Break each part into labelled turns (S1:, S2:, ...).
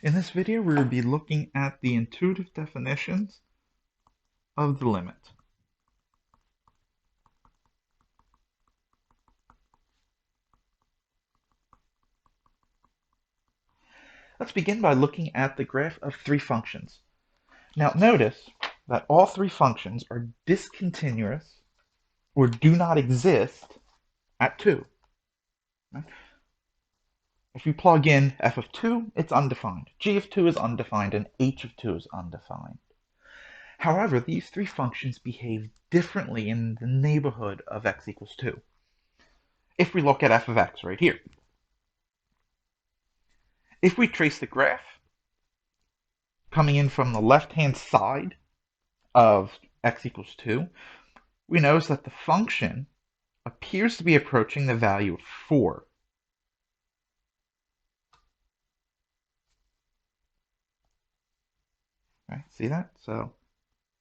S1: In this video, we will be looking at the intuitive definitions of the limit. Let's begin by looking at the graph of three functions. Now notice that all three functions are discontinuous or do not exist at 2. If you plug in f of 2, it's undefined. G of 2 is undefined, and h of 2 is undefined. However, these three functions behave differently in the neighborhood of x equals 2. If we look at f of x right here, if we trace the graph coming in from the left-hand side of x equals 2, we notice that the function appears to be approaching the value of 4. Right, see that? So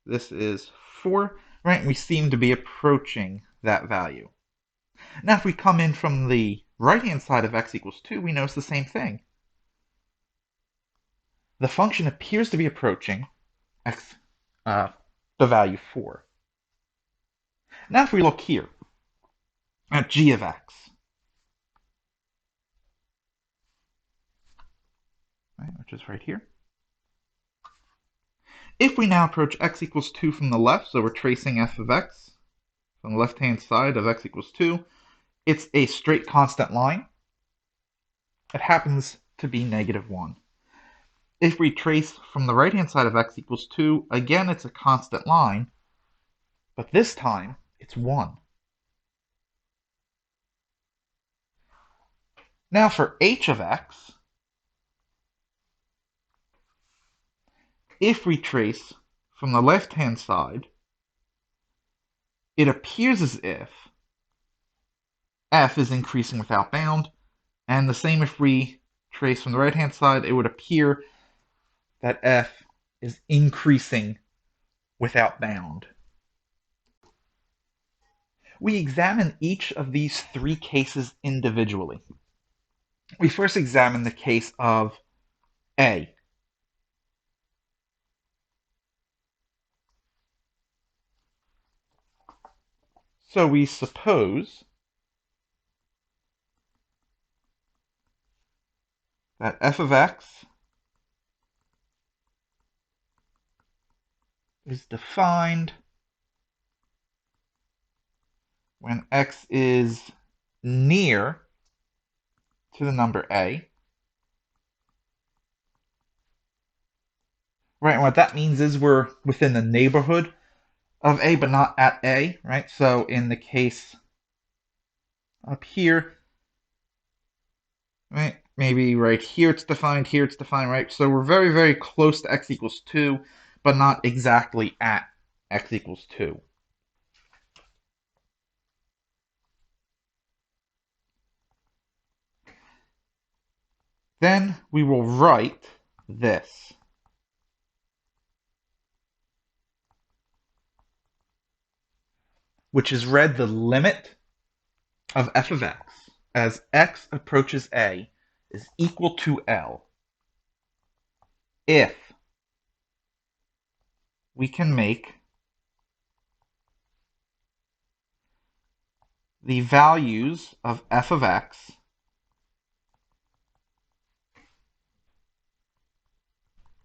S1: this is 4, right? And we seem to be approaching that value. Now, if we come in from the right-hand side of x equals 2, we notice the same thing. The function appears to be approaching x, the value 4. Now, if we look here at g of x, right, which is right here. If we now approach x equals 2 from the left, so we're tracing f of x from the left-hand side of x equals 2, it's a straight constant line. It happens to be -1. If we trace from the right-hand side of x equals 2, again, it's a constant line, but this time it's 1. Now for h of x, if we trace from the left-hand side, it appears as if f is increasing without bound, and the same if we trace from the right-hand side, it would appear that f is increasing without bound. We examine each of these three cases individually. We first examine the case of A. So we suppose that f of x is defined when x is near to the number a. Right, and what that means is we're within the neighborhood of a, but not at a, right? So in the case up here, right, maybe right here it's defined, right? So we're very, very close to x equals 2, but not exactly at x equals 2. Then we will write this. Which is read the limit of f of x as x approaches a is equal to L if we can make the values of f of x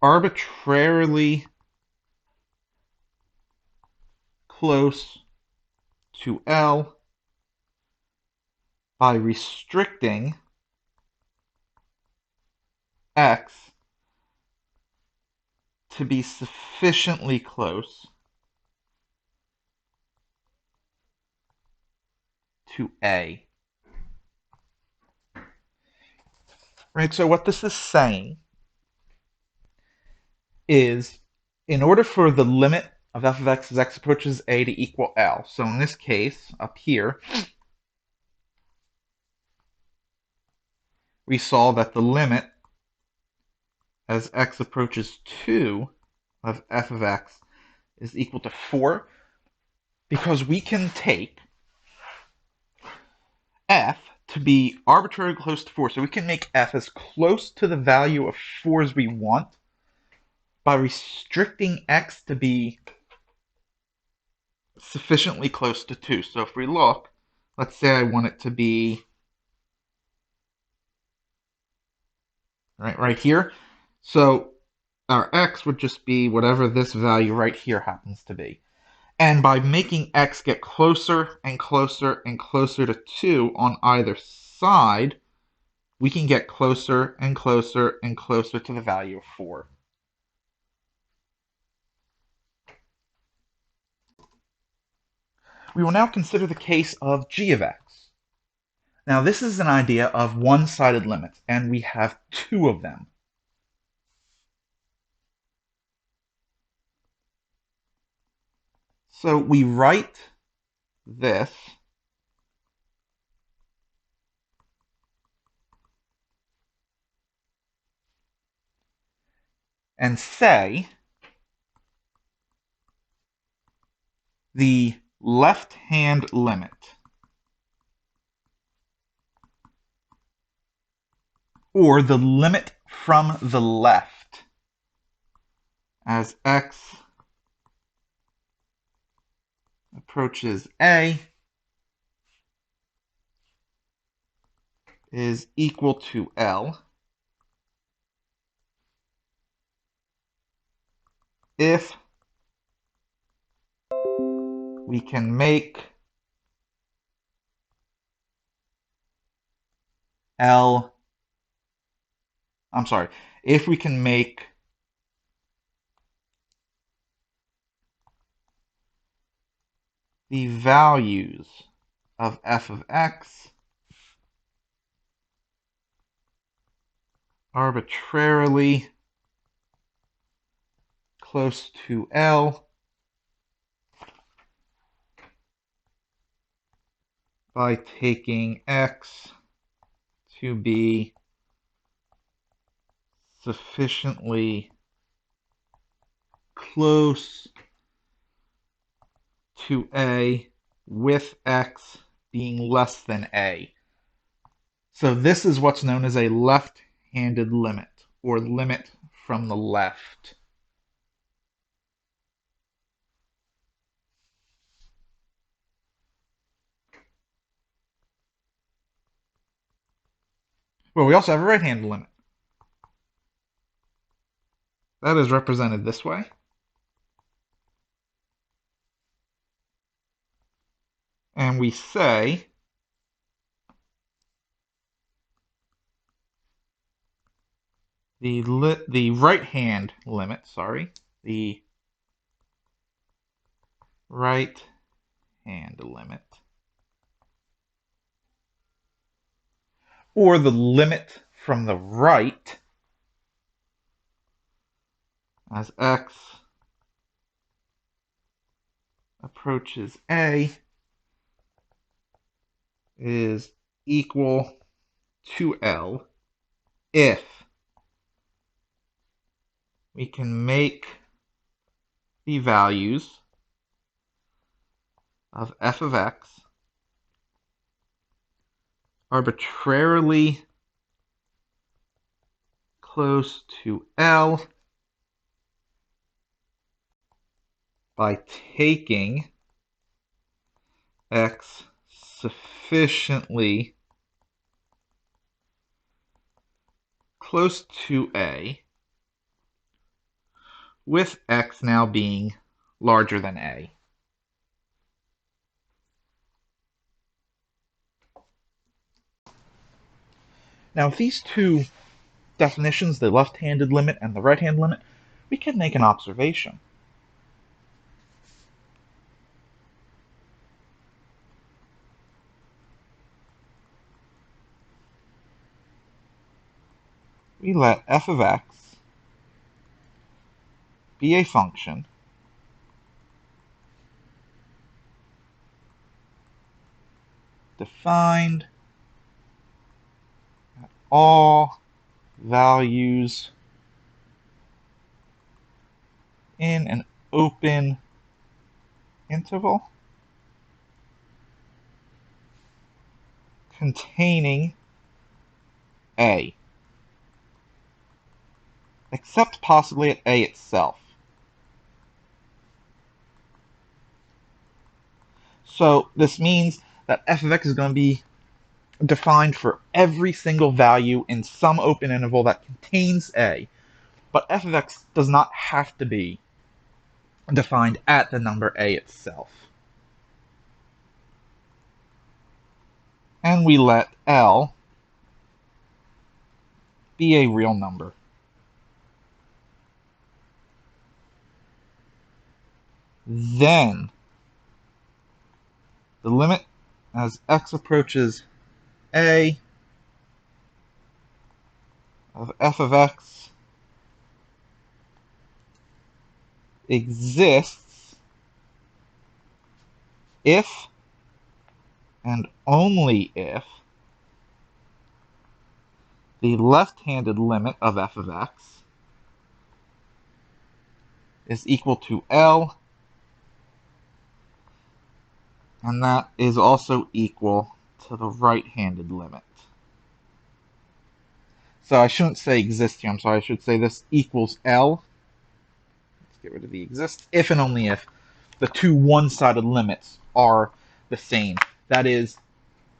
S1: arbitrarily close to L by restricting x to be sufficiently close to A. Right, so what this is saying is in order for the limit of f of x as x approaches a to equal L, so in this case, up here, we saw that the limit as x approaches 2 of f of x is equal to 4, because we can take f to be arbitrarily close to 4. So we can make f as close to the value of 4 as we want by restricting x to be sufficiently close to 2. So if we look, let's say I want it to be right here. So our x would just be whatever this value right here happens to be. And by making x get closer and closer and closer to 2 on either side, we can get closer and closer and closer to the value of 4. We will now consider the case of g of x. Now this is an idea of one-sided limits, and we have 2 of them. So we write this and say the left-hand limit or the limit from the left as x approaches a is equal to L if we can make L, I'm sorry, if we can make the values of f of x arbitrarily close to L by taking x to be sufficiently close to A with x being less than A. So this is what's known as a left-handed limit, or limit from the left. Well, we also have a right-handed limit. That is represented this way. And we say the right-hand limit, the right-hand limit, or the limit from the right as x approaches A is equal to L if we can make the values of f of x arbitrarily close to L by taking x sufficiently close to A, with x now being larger than A. Now, with these two definitions, the left-handed limit and the right-hand limit, we can make an observation. We let f of x be a function defined at all values in an open interval. containing a, except possibly at a itself. So this means that f of x is going to be defined for every single value in some open interval that contains a, but f of x does not have to be defined at the number a itself. And we let L be a real number. Then the limit as x approaches a of f of x exists if and only if the left-handed limit of f of x is equal to L, and that is also equal to the right-handed limit. So I shouldn't say exists here, I'm sorry, I should say this equals L. Let's get rid of the exists, if and only if the two one-sided limits are the same. That is,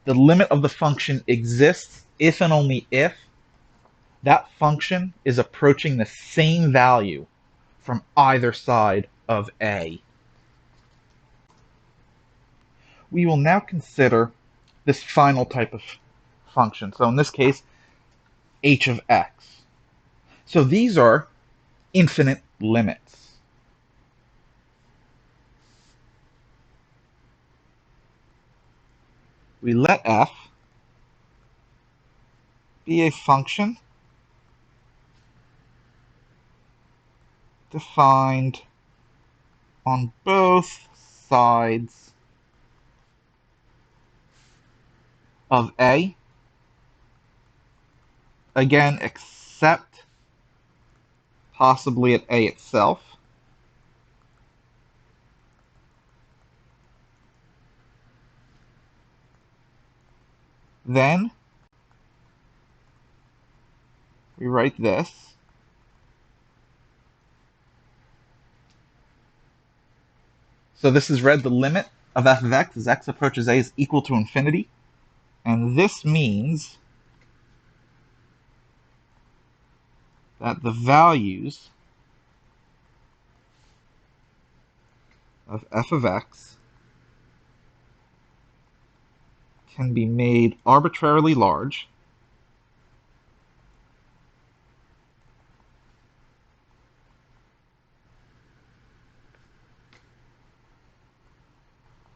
S1: the limit of the function exists if and only if that function is approaching the same value from either side of a. We will now consider this final type of function. So in this case, h of x. So these are infinite limits. We let f be a function defined on both sides of a, again, except possibly at a itself. Then we write this. So this is read the limit of f of x as x approaches a is equal to infinity. And this means that the values of f of x can be made arbitrarily large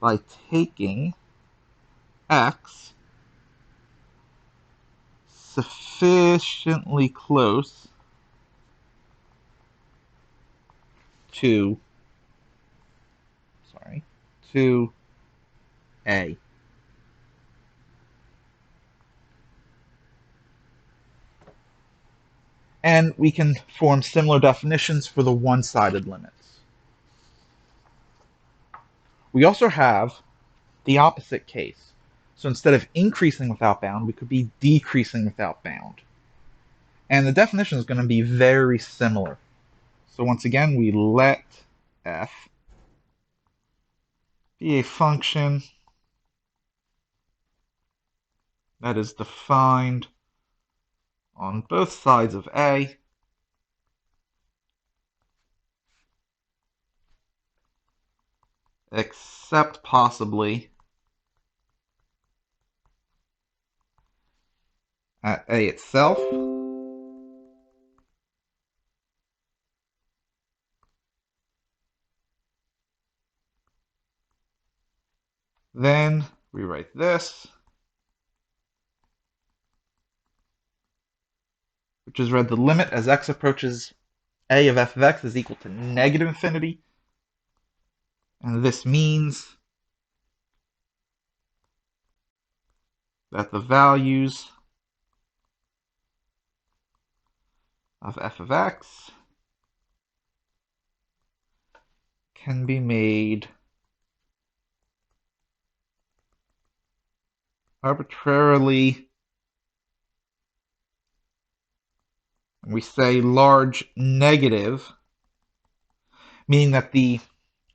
S1: by taking x sufficiently close to to a. And we can form similar definitions for the one-sided limits. We also have the opposite case. So instead of increasing without bound, we could be decreasing without bound. And the definition is going to be very similar. So once again, we let f be a function that is defined on both sides of a except possibly at a itself. Then we write this, which is read the limit as x approaches a of f of x is equal to negative infinity. And this means that the values of f of x can be made arbitrarily, we say large negative, meaning that the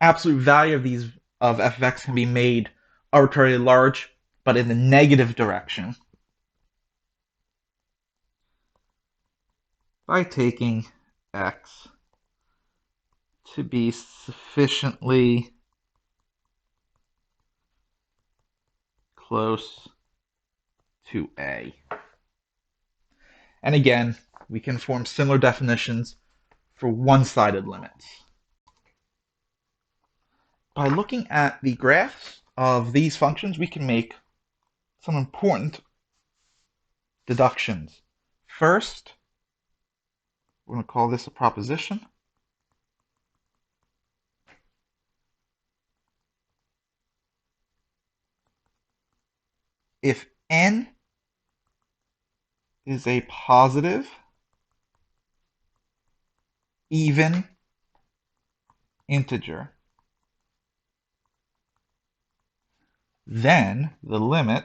S1: absolute value of these of f of x can be made arbitrarily large, but in the negative direction, by taking x to be sufficiently close to a. And again, we can form similar definitions for one-sided limits. By looking at the graphs of these functions, we can make some important deductions. First, we're going to call this a proposition. If n is a positive, even integer, then the limit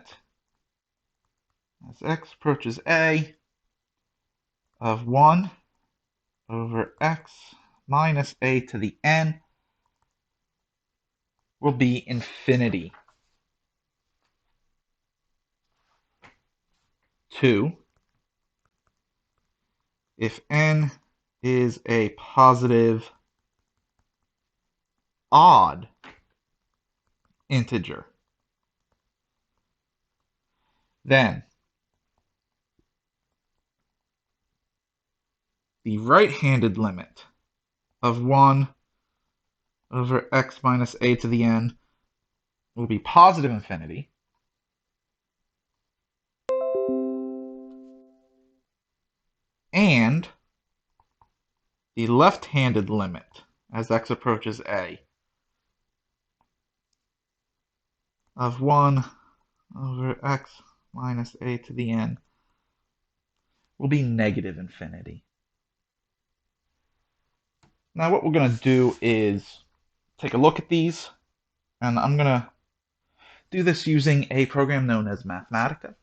S1: as x approaches a of 1 over x minus a to the n will be infinity. 2, if n is a positive odd integer, then the right-handed limit of 1 over x minus a to the n will be positive infinity. And the left-handed limit as x approaches a of 1 over x minus a to the n will be negative infinity. Now what we're going to do is take a look at these, and I'm going to do this using a program known as Mathematica.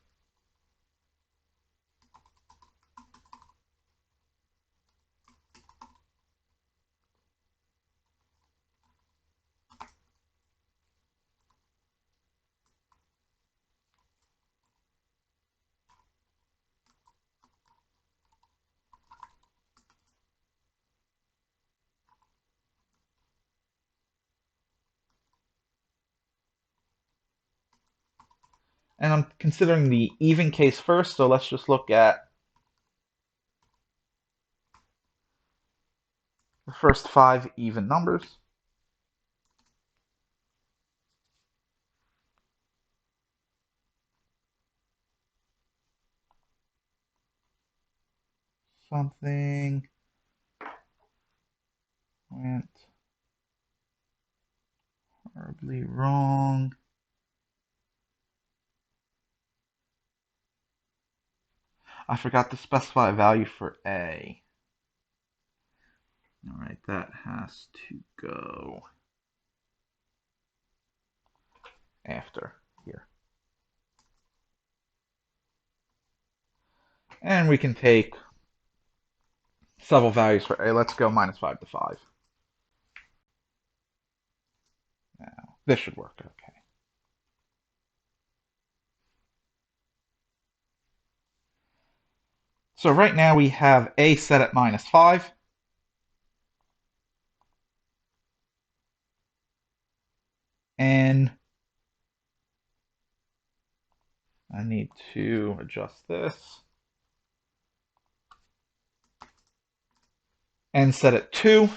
S1: And I'm considering the even case first, so let's just look at the first 5 even numbers. Something went horribly wrong. I forgot to specify a value for a. All right, that has to go after here. And we can take several values for a. Let's go minus 5 to 5. Now, this should work okay. So right now we have a set at minus 5. And I need to adjust this. N set at 2.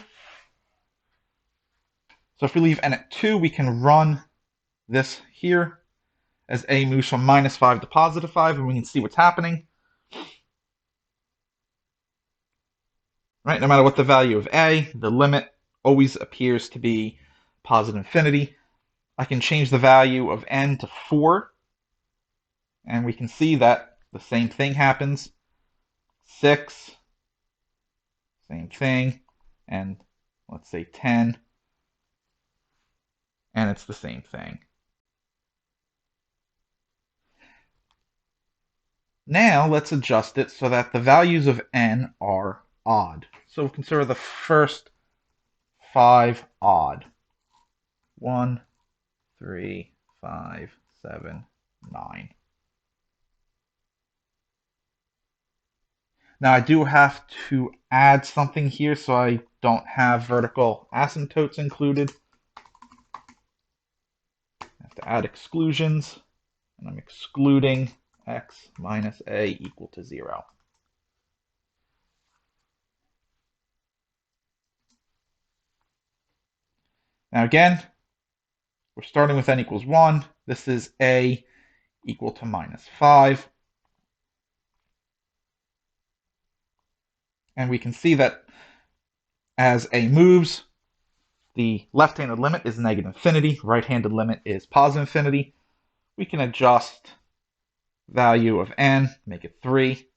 S1: So if we leave n at 2, we can run this here as a moves from minus 5 to positive 5, and we can see what's happening. Right, no matter what the value of a, the limit always appears to be positive infinity. I can change the value of n to 4, and we can see that the same thing happens. 6, same thing, and let's say 10, and it's the same thing. Now let's adjust it so that the values of n are odd. So we'll consider the first 5 odd. 1, 3, 5, 7, 9. Now I do have to add something here so I don't have vertical asymptotes included. I have to add exclusions, and I'm excluding x minus a equal to 0. Now again, we're starting with n equals 1. This is a equal to minus 5. And we can see that as a moves, the left-handed limit is negative infinity, right-handed limit is positive infinity. We can adjust value of n, make it 3.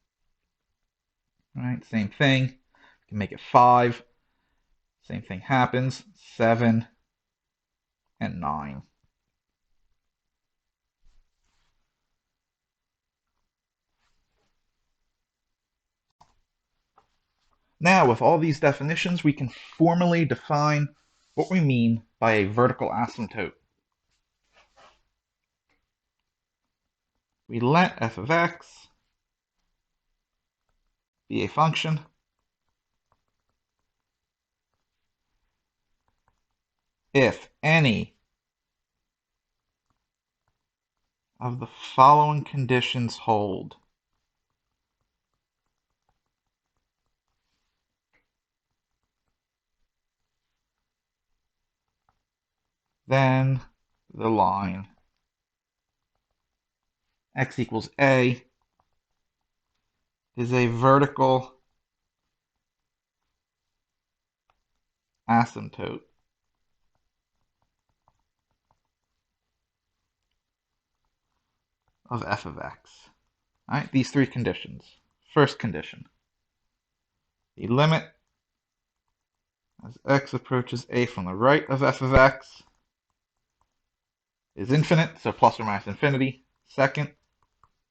S1: All right, same thing. We can make it 5. Same thing happens. 7 and 9. Now, with all these definitions, we can formally define what we mean by a vertical asymptote. We let f of x be a function if any of the following conditions hold. Then the line x equals a is a vertical asymptote of f of x. All right, these three conditions. First condition, the limit as x approaches a from the right of f of x is infinite, so plus or minus infinity. Second,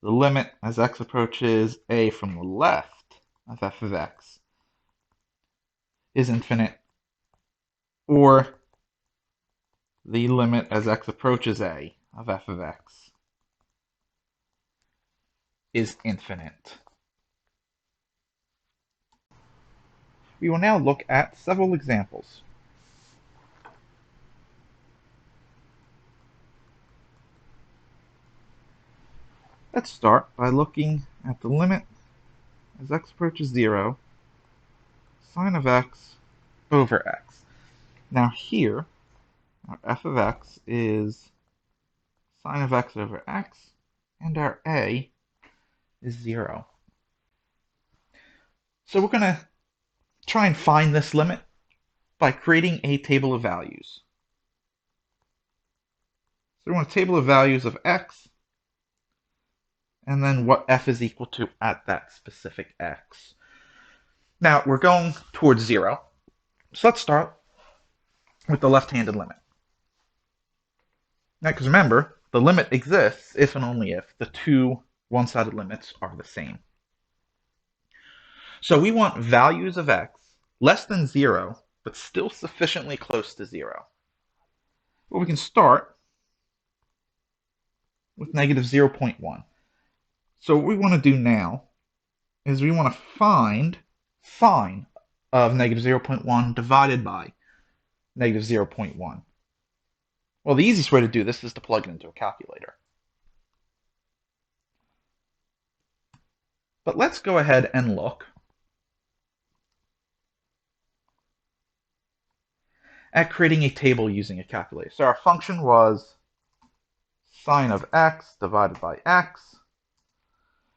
S1: the limit as x approaches a from the left of f of x is infinite, or the limit as x approaches a of f of x is infinite. We will now look at several examples. Let's start by looking at the limit as x approaches 0, sine of x over x. Now here, our f of x is sine of x over x, and our a is 0. So we're going to try and find this limit by creating a table of values. So we want a table of values of x, and then what f is equal to at that specific x. Now we're going towards 0, so let's start with the left-handed limit. Now, because remember, the limit exists if and only if the two one-sided limits are the same. So we want values of x less than 0, but still sufficiently close to 0. Well, we can start with negative 0.1. So what we want to do now is we want to find sine of negative 0.1 divided by negative 0.1. Well, the easiest way to do this is to plug it into a calculator. But let's go ahead and look at creating a table using a calculator. So our function was sine of x divided by x.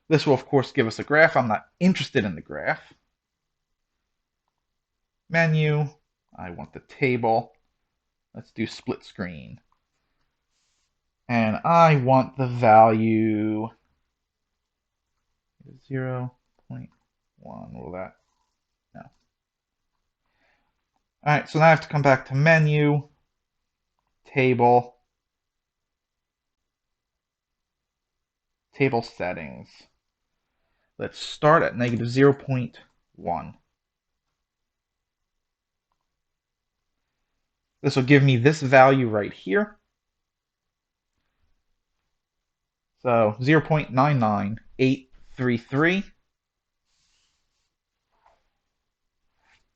S1: This will, of course, give us a graph. I'm not interested in the graph. Menu, I want the table. Let's do split screen. And I want the value 0.1. Will that? No. All right, so now I have to come back to menu, table, table settings. Let's start at negative 0.1. This will give me this value right here. So 0.99833.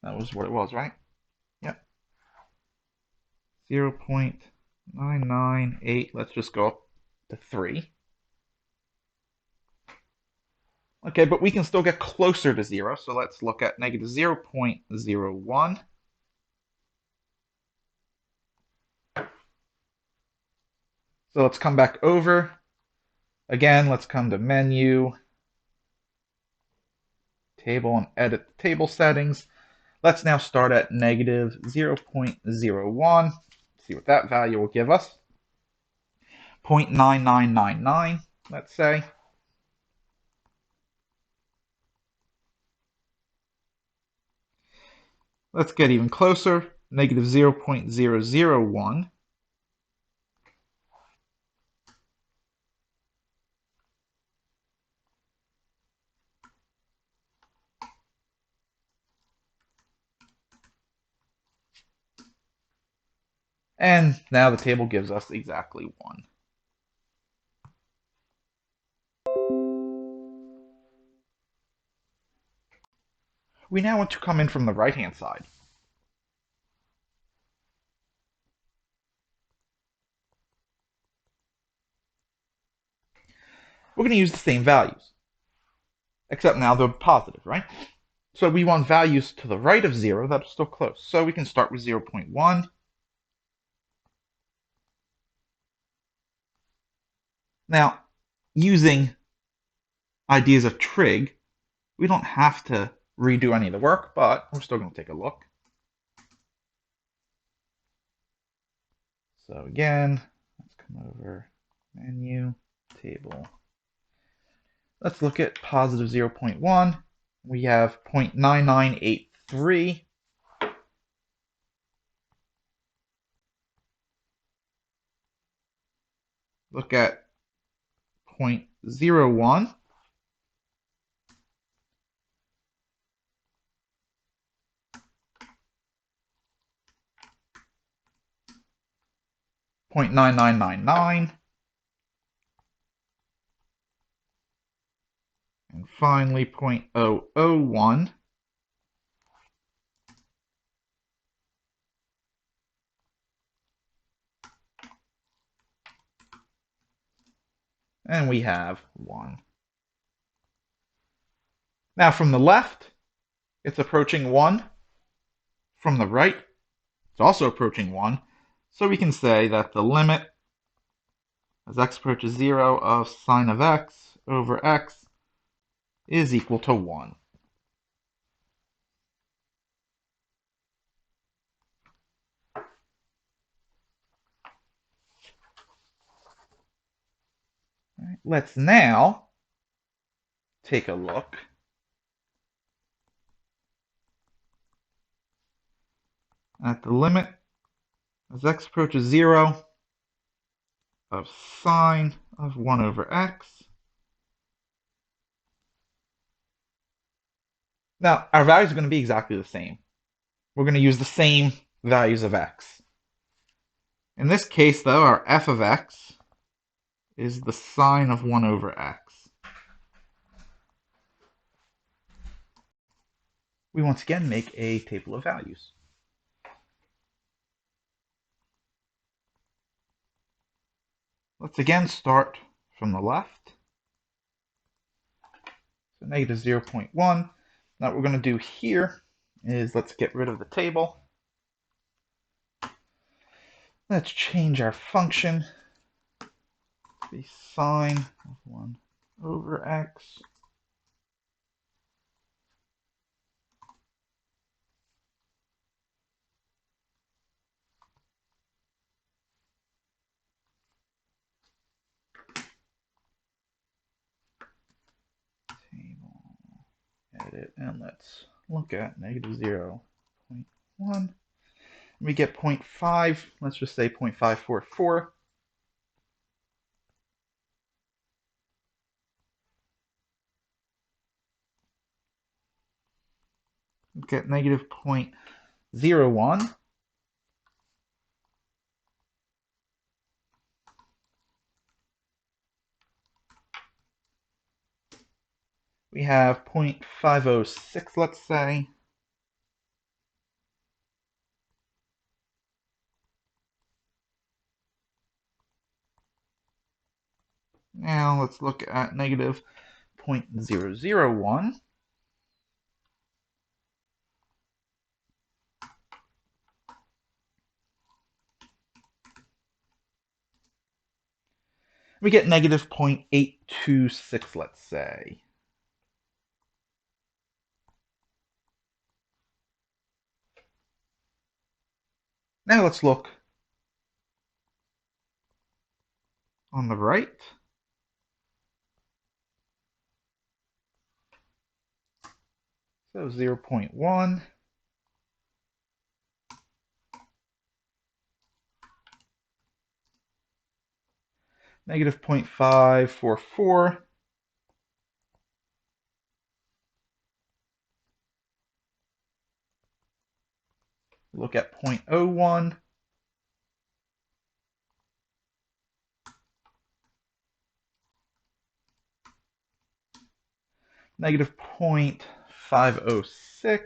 S1: That was what it was, right? Yep. 0.998. Let's just go up to 3. Okay, but we can still get closer to 0, so let's look at negative 0.01. So let's come back over. Again, let's come to Menu, Table, and edit the table settings. Let's now start at negative 0.01. See what that value will give us. 0.9999, let's say. Let's get even closer. Negative 0.001. And now the table gives us exactly 1. We now want to come in from the right-hand side. We're going to use the same values, except now they're positive, right? So we want values to the right of 0 that are still close. So we can start with 0.1. Now, using ideas of trig, we don't have to redo any of the work, but we're still going to take a look. So again, let's come over, Menu, Table. Let's look at positive 0.1. We have 0.9983. Look at 0.01. Point 9999, and finally 0.001. And we have 1. Now from the left, it's approaching 1. From the right, it's also approaching 1. So we can say that the limit as x approaches 0 of sine of x over x is equal to 1. Right, let's now take a look at the limit as x approaches 0 of sine of 1 over x. Now, our values are going to be exactly the same. We're going to use the same values of x. In this case, though, our f of x is the sine of 1 over x. We once again make a table of values. Let's again start from the left. So negative 0.1. Now what we're going to do here is let's get rid of the table. Let's change our function to be sine of 1 over x. Table, edit, and let's look at negative 0.1. We get 0.5, let's just say 0.544. get negative 0.01. We have 0.506, let's say. Now let's look at negative 0.001. We get negative 0.826, let's say. Now let's look on the right. So 0.1. Negative 0.544. Look at 0.01. Negative 0.506.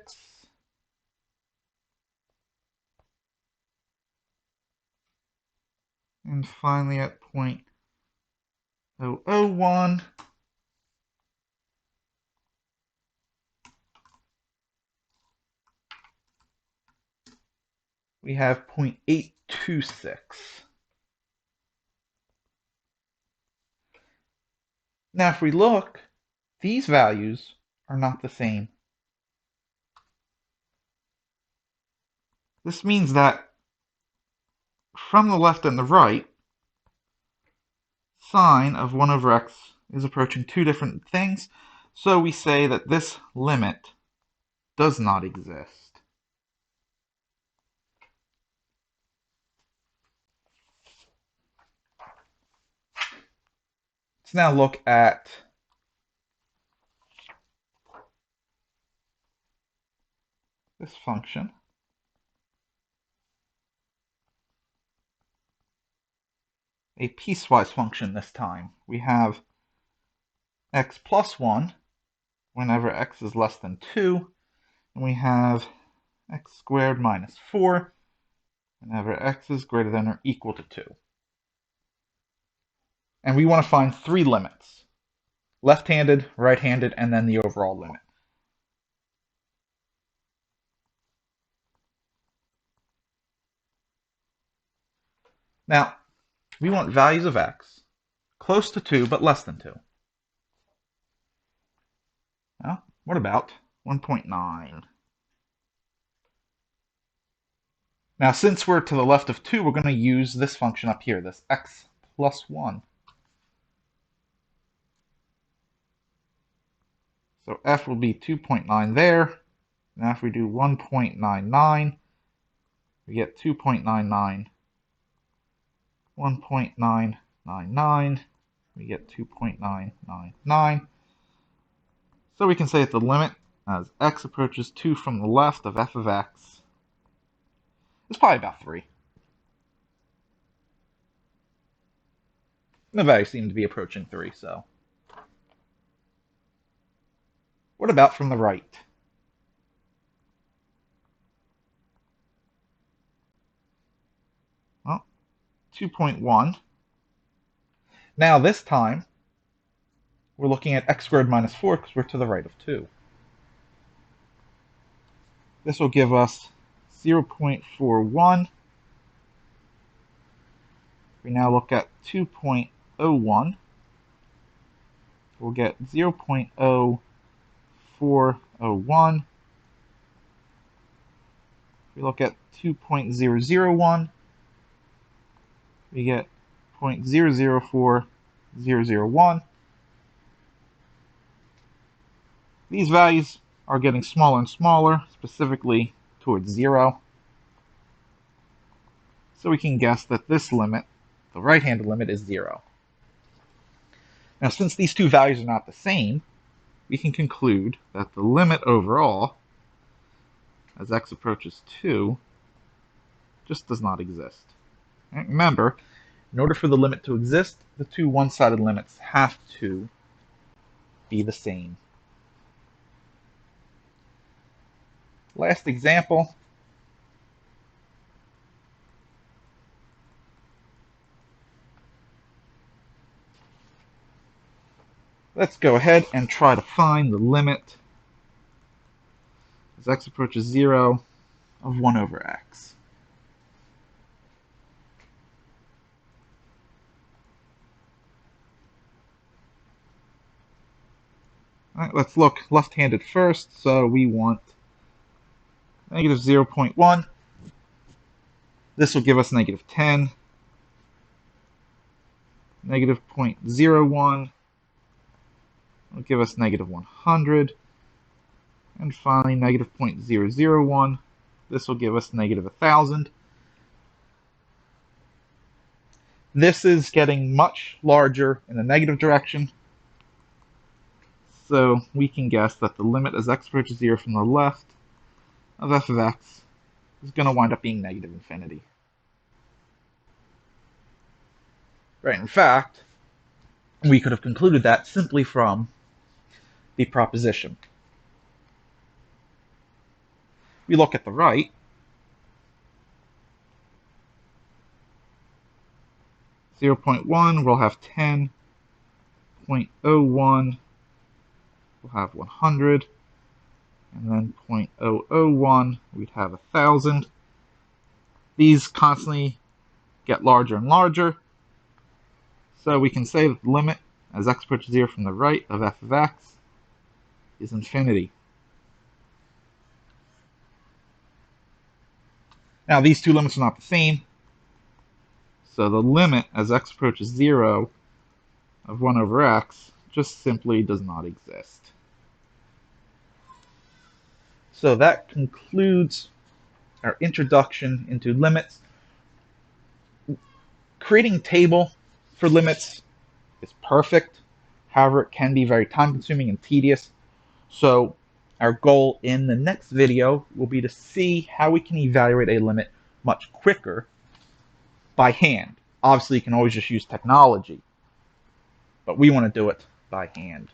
S1: And finally at 0.001. We have 0.826. Now if we look, these values are not the same. This means that from the left and the right, sine of 1 over x is approaching two different things, so we say that this limit does not exist. Let's now look at this function. A piecewise function this time. We have x plus 1 whenever x is less than 2, and we have x squared minus 4 whenever x is greater than or equal to 2. And we want to find three limits: left-handed, right-handed, and then the overall limit. Now, we want values of x close to 2 but less than 2. Well, what about 1.9? Now, since we're to the left of 2, we're going to use this function up here, this x plus 1. So f will be 2.9 there. Now if we do 1.99, we get 2.99. 1.999, we get 2.999. So we can say that the limit as x approaches 2 from the left of f of x is probably about 3. The values seem to be approaching 3, so. What about from the right? Well, 2.1. Now this time, we're looking at x squared minus 4 because we're to the right of 2. This will give us 0.41. We now look at 2.01. We'll get 0.0401. If we look at 2.001, we get 0.004001. These values are getting smaller and smaller, specifically towards 0. So we can guess that this limit, the right-handed limit, is 0. Now, since these two values are not the same, we can conclude that the limit overall as x approaches 2 just does not exist. And remember, in order for the limit to exist, the two one-sided limits have to be the same. Last example. Let's go ahead and try to find the limit as x approaches 0 of 1 over x. All right, let's look left-handed first. So we want negative 0.1. This will give us negative 10. Negative 0.01 will give us negative 100. And finally, negative 0.001. This will give us negative 1,000. This is getting much larger in the negative direction. So we can guess that the limit as x approaches 0 from the left of f of x is going to wind up being negative infinity. Right, in fact, we could have concluded that simply from the proposition. We look at the right. 0.1 we'll have 10. 0.01 we'll have 100. And then 0.001 we'd have 1,000. These constantly get larger and larger. So we can say that the limit as x approaches 0 from the right of f of x is infinity. Now these two limits are not the same. So the limit as x approaches 0 of 1 over x just simply does not exist. So that concludes our introduction into limits. Creating a table for limits is perfect. However, it can be very time-consuming and tedious. So our goal in the next video will be to see how we can evaluate a limit much quicker by hand. Obviously, you can always just use technology, but we want to do it by hand.